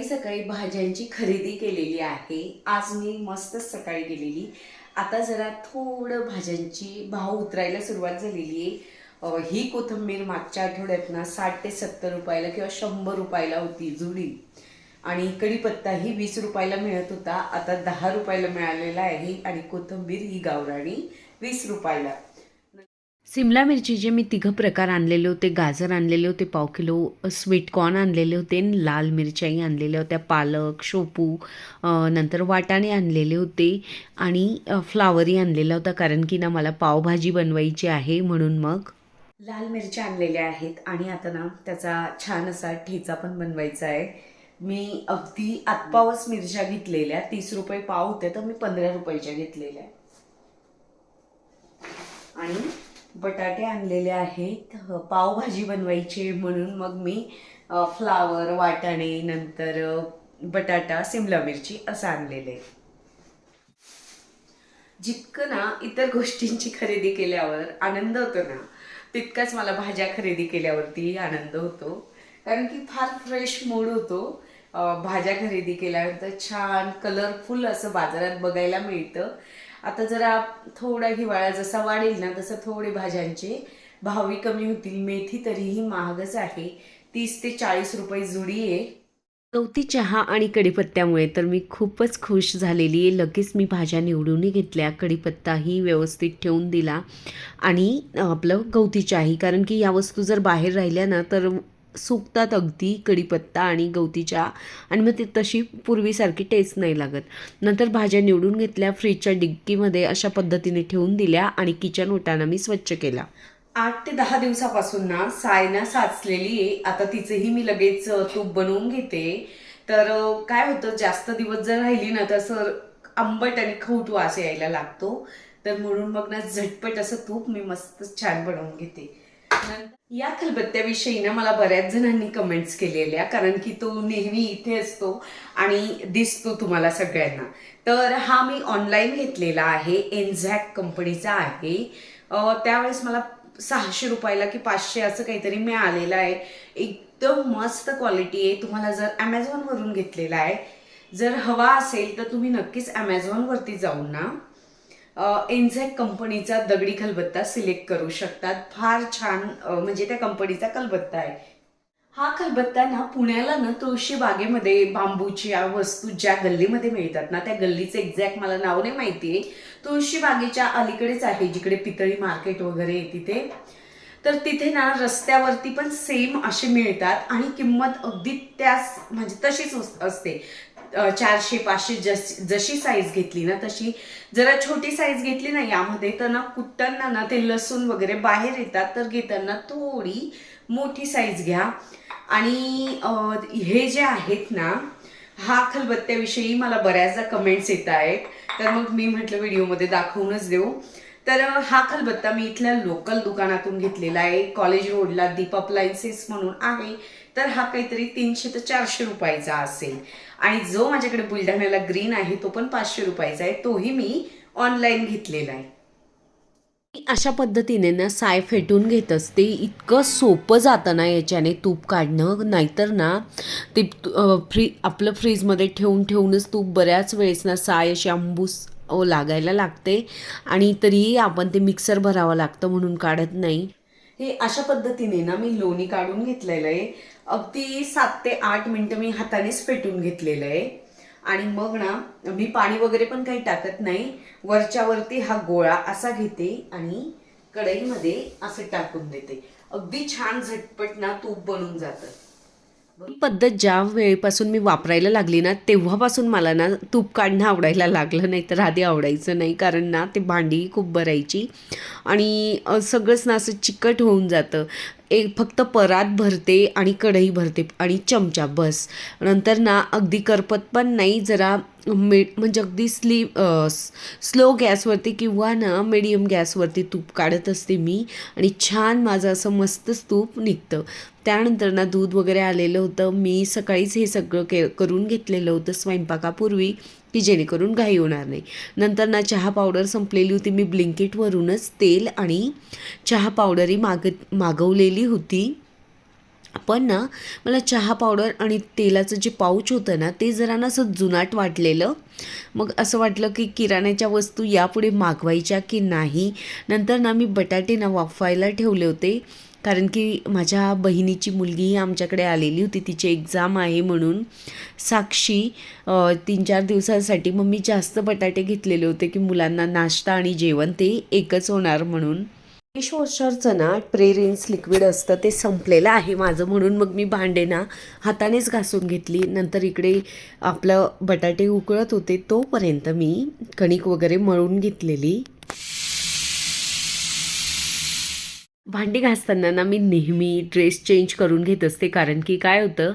सकाळी भाज्यांची खरेदी केलेली आहे. आज मी मस्त सकाळी गेलेली. आता जरा थोडं भाज्यांची भाव उतरायला सुरुवात झालेली आहे. ही कोथिंबीर मागच्या आठवड्यात ना 60 ते 70 रुपयाला किंवा 100 रुपयाला होती जुडी. आणि कढीपत्ता ही 20 रुपयाला मिळत होता, आता 10 रुपयाला मिळालेला आहे. आणि कोथिंबीर ही गावराणी 20 रुपयाला. सिमला मिरचीचे मी तिघं प्रकार आणलेले होते. गाजर आणलेले होते पाव किलो, स्वीट कॉर्न आणलेले होते, लाल मिरच्याही आणलेल्या होत्या, पालक, शेपू, नंतर वाटाणे आणलेले होते आणि फ्लावरही आणलेला होता, कारण की ना मला पावभाजी बनवायची आहे म्हणून. मग लाल मिरच्या आणलेल्या आहेत आणि आता ना त्याचा छान असा ठेचा पण बनवायचा आहे. मी अगदी आतपावच मिरच्या घेतलेल्या, 30 रुपये पाव होते तर मी 15 रुपयाच्या घेतलेल्या. आणि बटाटे आणलेले आहेत पावभाजी बनवायची म्हणून. मग मी फ्लावर, वाटाणे, नंतर बटाटा, सिमला मिरची असं आणलेलं आहे. जितकं ना इतर गोष्टींची खरेदी केल्यावर आनंद होतो ना, तितकाच मला भाज्या खरेदी केल्यावरती आनंद होतो. कारण की फार फ्रेश मूड होतो. भाज्या खरेदी केल्यानंतर छान कलरफुल असं बाजारात बघायला मिळतं. आता जरा थोडा हिवाळा जसा वाढेल ना तसं थोडे भाज्यांचे भावही कमी होतील. मेथी तरीही महागच आहे, 30 ते 40 रुपये जुडी आहे. गवती चहा आणि कढीपत्त्यामुळे तर मी खूपच खुश झालेली आहे. लगेच मी भाज्या निवडूनही घेतल्या, कढीपत्ताही व्यवस्थित ठेवून दिला आणि आपलं गवती चहाही, कारण की या वस्तू जर बाहेर राहिल्या ना तर सुकतात अगदी, कढीपत्ता आणि गवती चहा, आणि मग ते तशी पूर्वीसारखी टेस्ट नाही लागत. नंतर भाज्या निवडून घेतल्या, फ्रीजच्या डिग्गीमध्ये अशा पद्धतीने ठेवून दिल्या आणि किचन ओटाना मी स्वच्छ केला. 8 ते 10 दिवसापासून ना सायना साचलेली आहे. आता तिचंही मी लगेच तूप बनवून घेते. तर काय होतं, जास्त दिवस जर राहिली ना तर असं आंबट आणि खवट वास यायला लागतो. तर म्हणून मग ना झटपट असं तूप मी मस्त छान बनवून घेते. या खलबत्त्याविषयी ना मला बऱ्याच जणांनी कमेंट्स केलेल्या, कारण की तो नेहमी इथे असतो आणि दिसतो तुम्हाला सगळ्यांना. तर हा मी ऑनलाईन घेतलेला आहे, एनझॅक कंपनीचा आहे. त्यावेळेस मला 600 रुपयाला की 500 असं काहीतरी मिळालेलं आहे. एकदम मस्त क्वालिटी आहे. तुम्हाला जर ॲमेझॉनवरून घेतलेला आहे, जर हवा असेल तर तुम्ही नक्कीच ॲमेझॉनवरती जाऊन ना एनझॅक कंपनीचा दगडी खलबत्ता सिलेक्ट करू शकतात. फार छान म्हणजे त्या कंपनीचा खलबत्ता आहे. हा खलबत्ता ना पुण्याला ना तुळशी बागेमध्ये बांबूच्या वस्तू ज्या गल्लीमध्ये मिळतात ना, त्या गल्लीचं एक्झॅक्ट मला नाव नाही माहितीये. तुळशी बागेच्या अलीकडेच आहे, जिकडे पितळी मार्केट वगैरे आहे तिथे. तर तिथे ना रस्त्यावरती पण सेम असे मिळतात आणि किंमत अगदी त्याच म्हणजे तशीच असते. 400-500 जशी साईज घेतली ना तशी. जरा छोटी साईज घेतली ना यामध्ये तर ना कुटताना ना ते लसूण वगैरे बाहेर येतात, तर घेताना थोडी मोठी साईज घ्या. आणि हे जे आहेत ना, हा खलबत्त्याविषयी मला बऱ्याचदा कमेंट्स येत आहेत, तर मग मी म्हटलं व्हिडिओमध्ये दाखवूनच देऊ. तर हा खलबत्ता मी इथल्या लोकल दुकानातून घेतलेला आहे. कॉलेज रोडला दीप अप्लायन्सेस म्हणून आहे. तर हा काहीतरी 300 ते 400 रुपयाचा असेल. आणि जो माझ्याकडे बुलढाण्याला ग्रीन आहे तो पण 500 रुपयाचा आहे. तोही मी ऑनलाईन घेतलेला आहे. अशा पद्धतीने ना साय फेटून घेत असते. इतकं सोपं जातं ना याच्याने तूप काढणं. नाहीतर ना ते आपलं फ्रीजमध्ये ठेवूनच तूप बऱ्याच वेळेस ना साय अशी आंबूस लागायला लागते आणि तरीही आपण ते मिक्सर भरावं लागतं म्हणून काढत नाही. हे अशा पद्धतीने ना मी लोणी काढून घेतलेलं आहे. अगदी 7 ते 8 मिनिटं मी हातानेच फेटून घेतलेलं आहे. आणि मग ना मी पाणी वगैरे पण काही टाकत नाही. वरच्यावरती हा गोळा असा घेते आणि कढईमध्ये असं टाकून देते. अगदी छान झटपट ना तूप बनून जातं. ही पद्धत ज्या वेळेपासून मी वापरायला लागली ना तेव्हापासून मला ना तूप काढणं आवडायला लागलं. नाही तर आधी आवडायचं नाही, कारण ना ते भांडी खूप भरायची आणि सगळंच ना असं चिकट होऊन जातं. फक्त परात भरते आणि कढई भरते आणि चमचा बस. नंतर ना अगदी करपत पण नाही. जरा म्हणजे अगदी स्लो गॅसवरती किंवा ना मीडियम गॅसवरती तूप काढत असते मी आणि छान माझं असं मस्तच तूप निघतं. त्यानंतर ना दूध वगैरे आलेलं होतं. मी सकाळीच हे सगळं करून घेतलेलं होतं स्वयंपाकापूर्वी, की जेणेकरून घाई होणार नाही. नंतर ना चहा पावडर संपलेली होती. मी ब्लिंकिटवरूनच तेल आणि चहा पावडरही मागवलेली होती. पण ना मला चहा पावडर आणि तेलाचं जे पाऊच होतं ना ते जरा ना असं जुनाट वाटलेलं. मग असं वाटलं की किराण्याच्या वस्तू यापुढे मागवायच्या की नाही. नंतर ना मी बटाटे ना वाफवायला ठेवले होते, कारण की माझ्या बहिणीची मुलगीही आमच्याकडे आलेली होती, तिची एक्झाम आहे म्हणून. साक्षी 3-4 दिवसांसाठी. मग मी जास्त बटाटे घेतलेले होते की मुलांना नाश्ता आणि जेवण ते एकच होणार म्हणून. डिशवॉशरचं ना प्रेरिन्स लिक्विड असतं ते संपलेलं आहे माझं, म्हणून मग मी भांडे ना हातानेच घासून घेतली. नंतर इकडे आपलं बटाटे उकळत होते तोपर्यंत मी कणिक वगैरे मळून घेतलेली. भांडी घासताना ना मी नेहमी ड्रेस चेंज करून घेत असते, कारण की काय होतं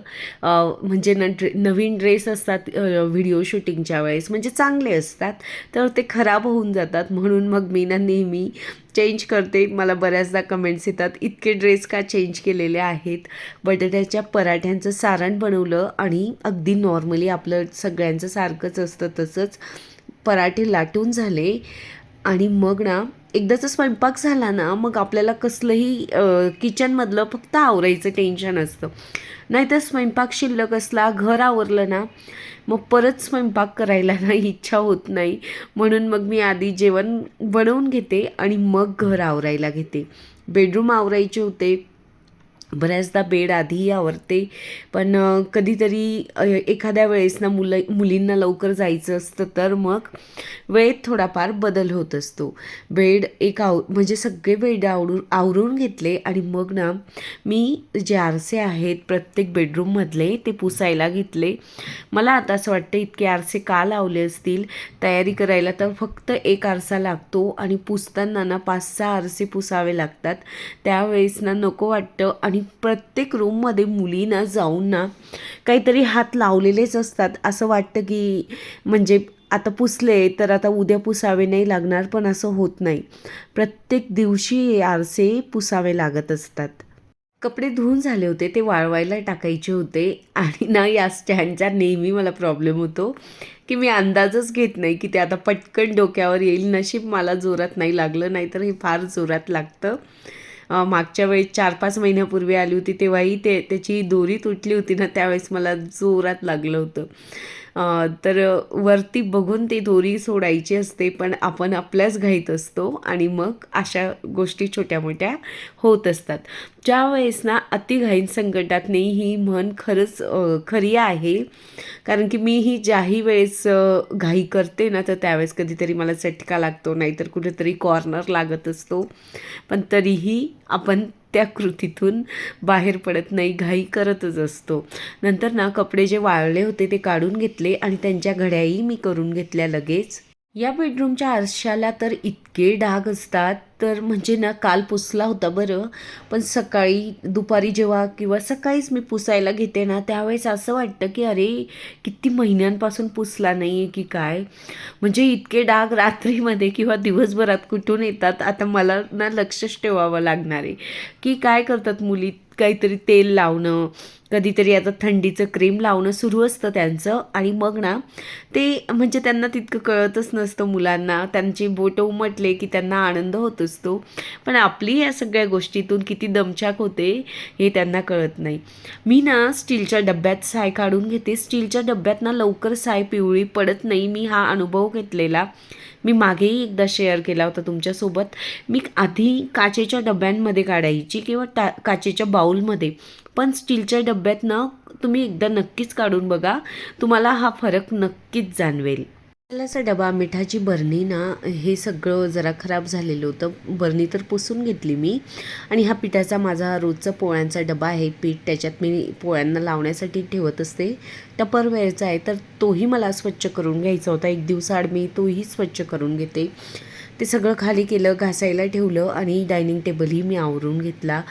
म्हणजे ना नवीन ड्रेस असतात व्हिडिओ शूटिंगच्या वेळेस म्हणजे चांगले असतात, तर ते खराब होऊन जातात. म्हणून मग मी ना नेहमी चेंज करते. मला बऱ्याचदा कमेंट्स येतात, इतके ड्रेस का चेंज केलेले आहेत. बटाट्याच्या पराठ्यांचं सारण बनवलं आणि अगदी नॉर्मली आपलं सगळ्यांचं सारखंच असतं तसंच पराठे लाटून झाले. आणि मग ना एकदाचा स्वयंपाक झाला ना मग आपल्याला कसलंही किचनमधलं फक्त आवरायचं टेन्शन असतं. नाहीतर स्वयंपाक शिल्लक असला, घर आवरलं ना मग परत स्वयंपाक करायला ना इच्छा होत नाही. म्हणून मग मी आधी जेवण बनवून घेते आणि मग घर आवरायला घेते. बेडरूम आवरायचे होते, बऱ्याचदा बेड आधीही आवरते. पण कधीतरी एखाद्या वेळेस ना मुलींना लवकर जायचं असतं तर मग वेळेत थोडाफार बदल होत असतो. बेड एक म्हणजे सगळे बेड आवरून घेतले आणि मग ना मी जे आरसे आहेत प्रत्येक बेडरूममधले ते पुसायला घेतले. मला आता असं वाटतं इतके आरसे का लावले असतील. तयारी करायला तर फक्त एक आरसा लागतो आणि पुसताना ना 5-6 आरसे पुसावे लागतात. त्यावेळेस ना नको वाटतं. आणि प्रत्येक रूममध्ये मुलींना जाऊन ना काहीतरी हात लावलेलेच असतात. असं वाटतं की म्हणजे आता पुसले तर आता उद्या पुसावे नाही लागणार, पण असं होत नाही. प्रत्येक दिवशी आरसे पुसावे लागत असतात. कपडे धुवून झाले होते, ते वाळवायला टाकायचे होते. आणि ना या स्टँडचा नेहमी मला प्रॉब्लेम होतो की मी अंदाजच घेत नाही की ते आता पटकन डोक्यावर येईल. नशीब मला जोरात नाही लागलं, नाहीतर हे फार जोरात लागतं. मागच्या वेळेस 4-5 महिन्यापूर्वी आली होती तेव्हाही त्याची दोरी तुटली होती ना, त्यावेळेस मला जोरात लागलं होतं. तर वरती बघून ती दोरी सोडायची असते, पण आपण आपल्याच घाईत असतो आणि मग अशा गोष्टी छोट्या मोठ्या होत असतात. ज्या वेळेस ना अतिघाईन संकटात नाही, ही म्हण खरंच खरी आहे. कारण की मी ही ज्याही वेळेस घाई करते ना तर त्यावेळेस कधीतरी मला चटका लागतो, नाहीतर कुठेतरी कॉर्नर लागत असतो. पण तरीही आपण त्या कृतीतून बाहेर पडत नाही, घाई करतच असतो. नंतर ना कपडे जे वाळले होते ते काढून घेतले आणि त्यांच्या घड्याही मी करून घेतल्या लगेच. या बेडरूमच्या आरशाला तर इतके डाग असतात, तर म्हणजे ना काल पुसला होता बरं, पण सकाळी दुपारी जेव्हा किंवा सकाळीच मी पुसायला घेते ना त्यावेळेस असं वाटतं की अरे किती महिन्यांपासून पुसला नाही आहे की काय. म्हणजे इतके डाग रात्रीमध्ये किंवा दिवसभरात कुठून येतात. आता मला ना लक्षच ठेवावं लागणार आहे की काय करतात मुली. काहीतरी तेल लावणं, कधीतरी आता थंडीचं क्रीम लावणं सुरू असतं त्यांचं. आणि मग ना ते म्हणजे त्यांना तितकं कळतच नसतं मुलांना. त्यांची बोटं उमटले की त्यांना आनंद होत असतो, पण आपली या सगळ्या गोष्टीतून किती दमछाक होते हे त्यांना कळत नाही. मी ना स्टीलच्या डब्यात साय काढून घेते. स्टीलच्या डब्यात ना लवकर साय पिवळी पडत नाही. मी हा अनुभव घेतलेला. मी मागेही एकदा शेअर केला होता तुमच्यासोबत. मी आधी काचेच्या डब्यांमध्ये काढायची किंवा काचेच्या बाऊलमध्ये, पण स्टीलच्या डब्यात ना तुम्ही एकदा नक्कीच काढून बघा, तुम्हाला हा फरक नक्कीच जाणवेल. तेलाचा डबा, मिठाची बरणी ना हे सगळं जरा खराब झालेलं होतं. बरणी तर पुसून घेतली मी. आणि हा पिठाचा माझा रोजचा पोळ्यांचा डबा आहे. पीठ त्याच्यात मी पोळ्यांना लावण्यासाठी ठेवत असते. टपरवेअरचा आहे, तर तोही मला स्वच्छ करून घ्यायचा होता. एक दिवसाआड मी तोही स्वच्छ करून घेते. ते सगळं खाली केलं, घासायला ठेवलं आणि डायनिंग टेबलही मी आवरून घेतला.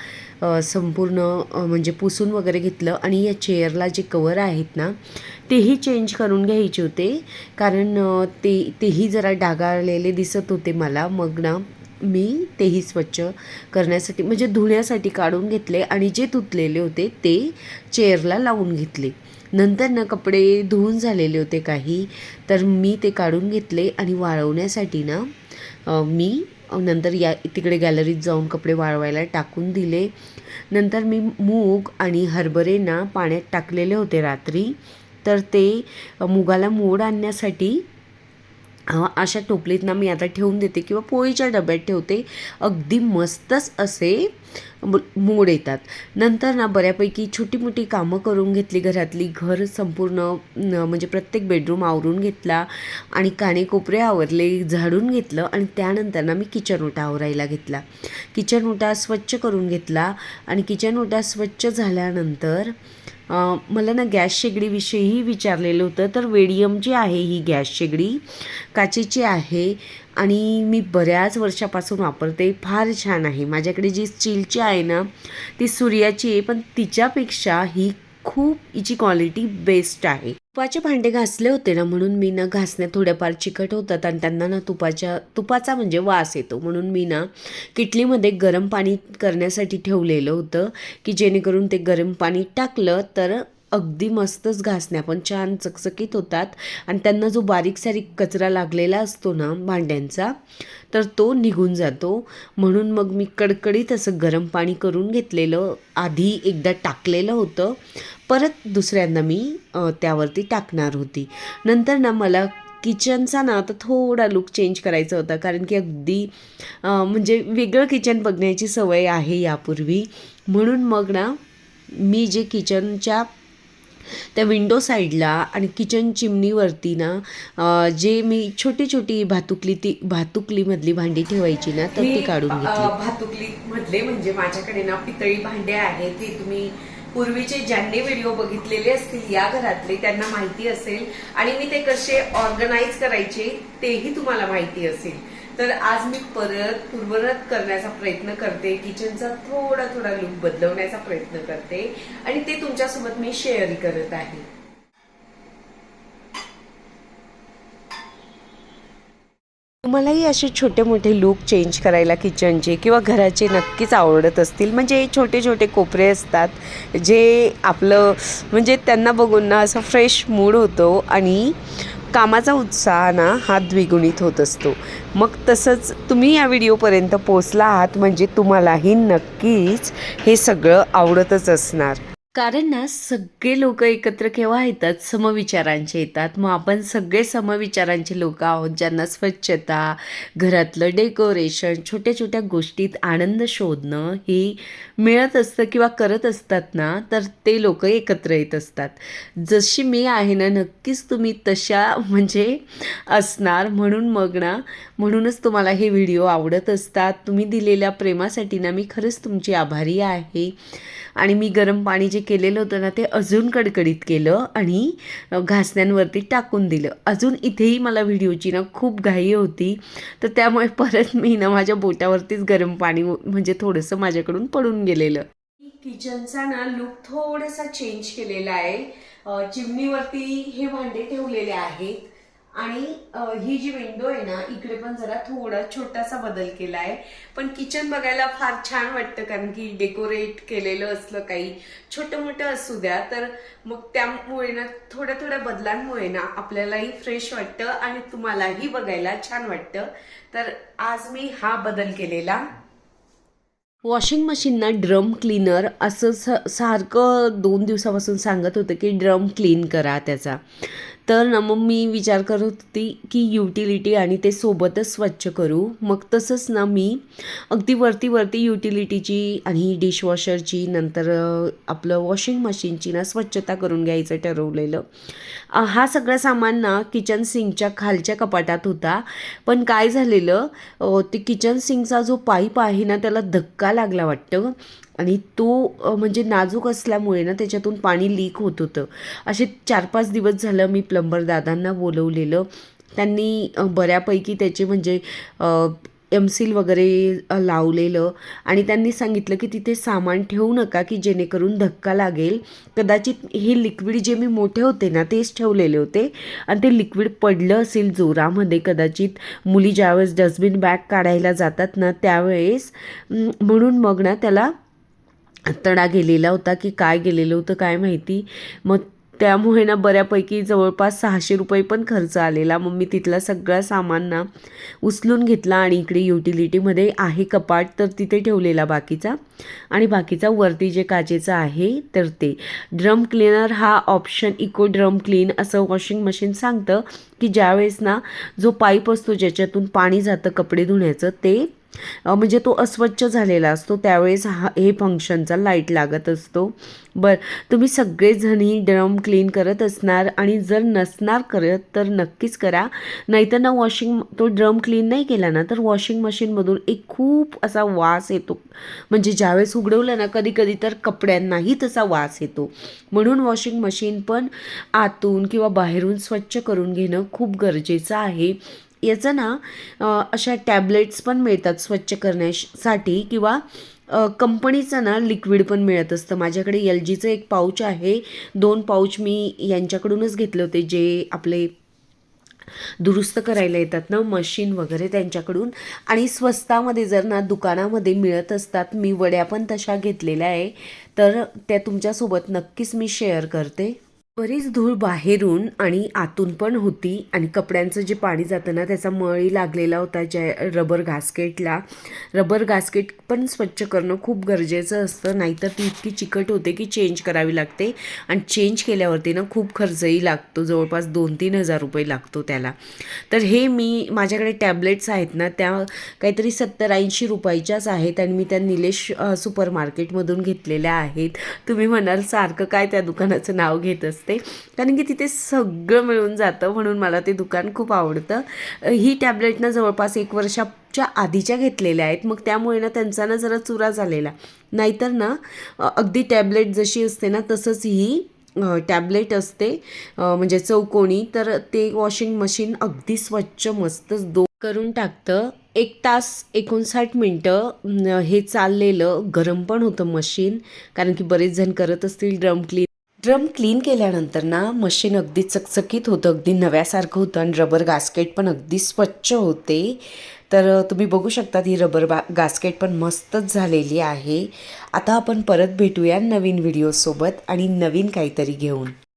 संपूर्ण म्हणजे पुसून वगैरे घेतलं. आणि या चेअरला जे कवर आहेत ना तेही चेंज करून घ्यायचे होते, कारण तेही जरा डागाळलेले दिसत होते मला. मग ना मी तेही स्वच्छ करण्यासाठी म्हणजे धुण्यासाठी काढून घेतले आणि जे धुतलेले होते ते चेअरला लावून घेतले. नंतर ना कपडे धुवून झालेले होते काही, तर मी ते काढून घेतले आणि वाळवण्यासाठी ना मी नंतर तिकडे गॅलरीत जाऊन कपडे वाळवायला टाकून दिले. नंतर मी मूग आणि हरभरे ना पाण्यात टाकलेले होते रात्री, तर ते मुगाला मोड आणण्यासाठी अशा टोपलीत ना मी आता ठेवून देते किंवा पोळीच्या डब्यात ठेवते. अगदी मस्तच असे मोड येतात. नंतर ना बऱ्यापैकी छोटी मोठी कामं करून घेतली घरातली. घर संपूर्ण म्हणजे प्रत्येक बेडरूम आवरून घेतला आणि कानेकोपरे आवरले, झाडून घेतलं आणि त्यानंतर ना मी किचन ओटा आवरायला घेतला. किचन ओटा स्वच्छ करून घेतला आणि किचन ओटा स्वच्छ झाल्यानंतर मला ना गॅस शेगडीविषयीही विचारलेलं होतं. तर वेडियमची आहे ही गॅस शेगडी, काचेची आहे आणि मी बऱ्याच वर्षापासून वापरते. फार छान आहे. माझ्याकडे जी स्टीलची आहे ना ती सूर्याची आहे, पण तिच्यापेक्षा ही खूप हिची क्वालिटी बेस्ट आहे. तुपाचे भांडे घासले होते ना, म्हणून मी ना घासण्या थोड्याफार चिकट होतात आणि त्यांना ना तुपाचा म्हणजे वास येतो, म्हणून मी ना किटलीमध्ये गरम पाणी करण्यासाठी ठेवलेलं होतं की जेणेकरून ते गरम पाणी टाकलं तर अगदी मस्तच घासण्या पण छान चकचकीत होतात आणि त्यांना जो बारीक सारीक कचरा लागलेला असतो ना भांड्यांचा तर तो निघून जातो. म्हणून मग मी कडकडीत असं गरम पाणी करून घेतलेलं, आधी एकदा टाकलेलं होतं, परत दुसऱ्यांदा मी त्यावरती टाकणार होती. नंतर ना मला किचनचा ना आता थोडा लुक चेंज करायचा होता, कारण की अगदी म्हणजे वेगळं किचन बघण्याची सवय आहे यापूर्वी. म्हणून मग ना मी जे किचनच्या त्या विंडो साईडला आणि किचन चिमणीवरती ना जे मी छोटी भातुकलीमधली भांडी ठेवायची ना तर ती काढून घेतली. भातुकलीमधले म्हणजे माझ्याकडे ना पितळी भांडे आहेत. ते तुम्ही पूर्वीचे ज्यांनी व्हिडिओ बघितलेले असतील या घरातले त्यांना माहिती असेल आणि मी ते कसे ऑर्गनाइज करायचे तेही तुम्हाला माहिती असेल. तर आज मी परत पूर्वरत करण्याचा प्रयत्न करते, किचनचा थोडा लुक बदलवण्याचा प्रयत्न करते आणि ते तुमच्यासोबत मी शेअर करत आहे. तुम्हालाही असे छोटे मोठे लुक चेंज करायला किचनचे किंवा घराचे नक्कीच आवडत असतील. म्हणजे छोटे छोटे कोपरे असतात जे आपलं म्हणजे त्यांना बघून ना असा फ्रेश मूड होतो आणि कामाचा उत्साह ना हा द्विगुणित होत असतो. मग तसंच तुम्ही या व्हिडिओपर्यंत पोहोचला आहात म्हणजे तुम्हालाही नक्कीच हे सगळं आवडतच असणार. कारण ना सगळे लोक एकत्र केव्हा येतात, समविचारांचे येतात. मग आपण सगळे समविचारांचे लोक आहोत ज्यांना स्वच्छता, घरातलं डेकोरेशन, छोट्या छोट्या गोष्टीत आनंद शोधणं हे मिळत असतं किंवा करत असतात ना, तर ते लोक एकत्र येत असतात. जशी मी आहे ना नक्कीच तुम्ही तशा म्हणजे असणार. म्हणूनच तुम्हाला हे व्हिडिओ आवडत असतात. तुम्ही दिलेल्या प्रेमासाठी ना मी खरंच तुमची आभारी आहे. आणि मी गरम पाणी जे केलेलं होतं ना ते अजून कडकडीत केलं आणि घासण्यांवरती टाकून दिलं. अजून इथेही मला व्हिडिओची ना खूप घाई होती, तर त्यामुळे परत मी ना माझ्या बोटावरतीच गरम पाणी म्हणजे थोडंसं माझ्याकडून पडून गेलेलं. किचनचा ना लुक थोडासा चेंज केलेला आहे. चिमणीवरती हे भांडे ठेवलेले आहेत आणि ही जी विंडो आहे ना इकडे पण जरा थोडा छोटासा बदल केला आहे. पण किचन बघायला फार छान वाटतं, कारण की डेकोरेट केलेलं असलं काही छोटं मोठं असू द्या तर मग त्यामुळे ना थोड्या बदलांमुळे ना आपल्यालाही फ्रेश वाटतं आणि तुम्हालाही बघायला छान वाटतं. तर आज मी हा बदल केलेला. वॉशिंग मशीनना ड्रम क्लीनर असं सारखं 2 दिवसापासून सांगत होतं की ड्रम क्लीन करा त्याचा. तर ना मग मी विचार करत होती की युटिलिटी आणि ते सोबतच स्वच्छ करू. मग तसंच ना मी अगदी वरती युटिलिटीची आणि डिशवॉशरची नंतर आपलं वॉशिंग मशीनची ना स्वच्छता करून घ्यायचं ठरवलेलं. हा सगळं सामान ना किचन सिंकच्या खालच्या कपाटात होता. पण काय झालेलं ते किचन सिंकचा जो पाईप आहे ना त्याला धक्का लागला वाटतं आणि तो म्हणजे नाजूक असल्यामुळे ना त्याच्यातून पाणी लीक होत होतं. असे 4-5 दिवस झालं मी प्लंबर दादांना बोलवलेलं. त्यांनी बऱ्यापैकी त्याचे म्हणजे एमसील वगैरे लावलेलं आणि त्यांनी सांगितलं की तिथे सामान ठेवू नका की जेणेकरून धक्का लागेल. कदाचित हे लिक्विड जे मी मोठे होते ना तेच ठेवलेले होते आणि ते लिक्विड पडलं असेल जोरामध्ये कदाचित, मुली ज्यावेळेस डस्टबिन बॅग काढायला जातात ना त्यावेळेस. म्हणून मग ना त्याला तडा गेलेला होता की काय गेलेलं होतं काय माहिती. मग त्यामुळे ना बऱ्यापैकी जवळपास 600 रुपये पण खर्च आलेला. मग मी तिथला सगळा सामान ना उचलून घेतला आणि इकडे युटिलिटीमध्ये आहे कपाट, तर तिथे ठेवलेला बाकीचा, आणि बाकीचा वरती जे काचेचं आहे तर ते. ड्रम क्लीनर हा ऑप्शन इको ड्रम क्लीन असं वॉशिंग मशीन सांगतं की ज्यावेळेस ना जो पाईप असतो ज्याच्यातून पाणी जातं कपडे धुण्याचं ते म्हणजे तो अस्वच्छ झालेला असतो, त्यावेळेस हे फंक्शनचा लाईट लागत असतो. तुम्ही सगळेजणी ड्रम क्लीन करत असणार आणि जर नसणार करत तर नक्कीच करा. नाहीतर ना तो ड्रम क्लीन नाही केला ना तर वॉशिंग मशीनमधून एक खूप असा वास येतो. म्हणजे ज्यावेळेस उघडवलं ना कधी कधी तर कपड्यांनाही तसा वास येतो. म्हणून वॉशिंग मशीन पण आतून किंवा बाहेरून स्वच्छ करून घेणं खूप गरजेचं आहे. याचं ना अशा टॅबलेट्स पण मिळतात स्वच्छ करण्यासाठी, किंवा कंपनीचं ना लिक्विड पण मिळत असतं. माझ्याकडे LGचं एक पाऊच आहे, 2 पाऊच मी यांच्याकडूनच घेतले होते, जे आपले दुरुस्त करायला येतात ना मशीन वगैरे त्यांच्याकडून. आणि स्वस्तामध्ये जर ना दुकानामध्ये मिळत असतात, मी वड्या पण तशा घेतलेल्या आहे, तर त्या तुमच्यासोबत नक्कीच मी शेअर करते. बरीच धूळ बाहेरून आणि आतून पण होती, आणि कपड्यांचं जे पाणी जातं ना त्याचा मळही लागलेला होता ज्या रबर गास्केट पण स्वच्छ करणं खूप गरजेचं असतं. नाहीतर ती इतकी चिकट होते की चेंज करावी लागते, आणि चेंज केल्यावरती ना खूप खर्चही लागतो, जवळपास 2-3 हजार रुपये लागतो त्याला. तर हे माझ्याकडे टॅबलेट्स आहेत ना त्या काहीतरी 70-80 रुपयाच्याच आहेत, आणि मी त्या निलेश सुपर मार्केटमधून घेतलेल्या आहेत. तुम्ही म्हणाल सारखं काय त्या दुकानाचं नाव घेत असते, कारण की तिथे सगळं मिळून जातं, म्हणून मला ते दुकान खूप आवडतं. ही टॅबलेट ना जवळपास 1 वर्षाच्या आधीच्या घेतलेल्या आहेत, मग त्यामुळे ना त्यांचा ना जरा चुरा झालेला. नाहीतर ना अगदी टॅबलेट जशी असते ना तसंच ही टॅबलेट असते, म्हणजे चौकोनी. तर ते वॉशिंग मशीन अगदी स्वच्छ मस्त करून टाकतं. 1 तास 59 मिनटं हे चाललेलं. गरम पण होतं मशीन, कारण की बरेच जण करत असतील ड्रम क्लीन केल्यानंतर ना मशीन अगदी चकचकीत होतं, अगदी नव्यासारखं होतं, आणि रबर गास्केट पण अगदी स्वच्छ होते. तर तुम्ही बघू शकता ही रबर गास्केट पण मस्तच झालेली आहे. आता आपण परत भेटूया नवीन व्हिडिओसोबत आणि नवीन काहीतरी घेऊन.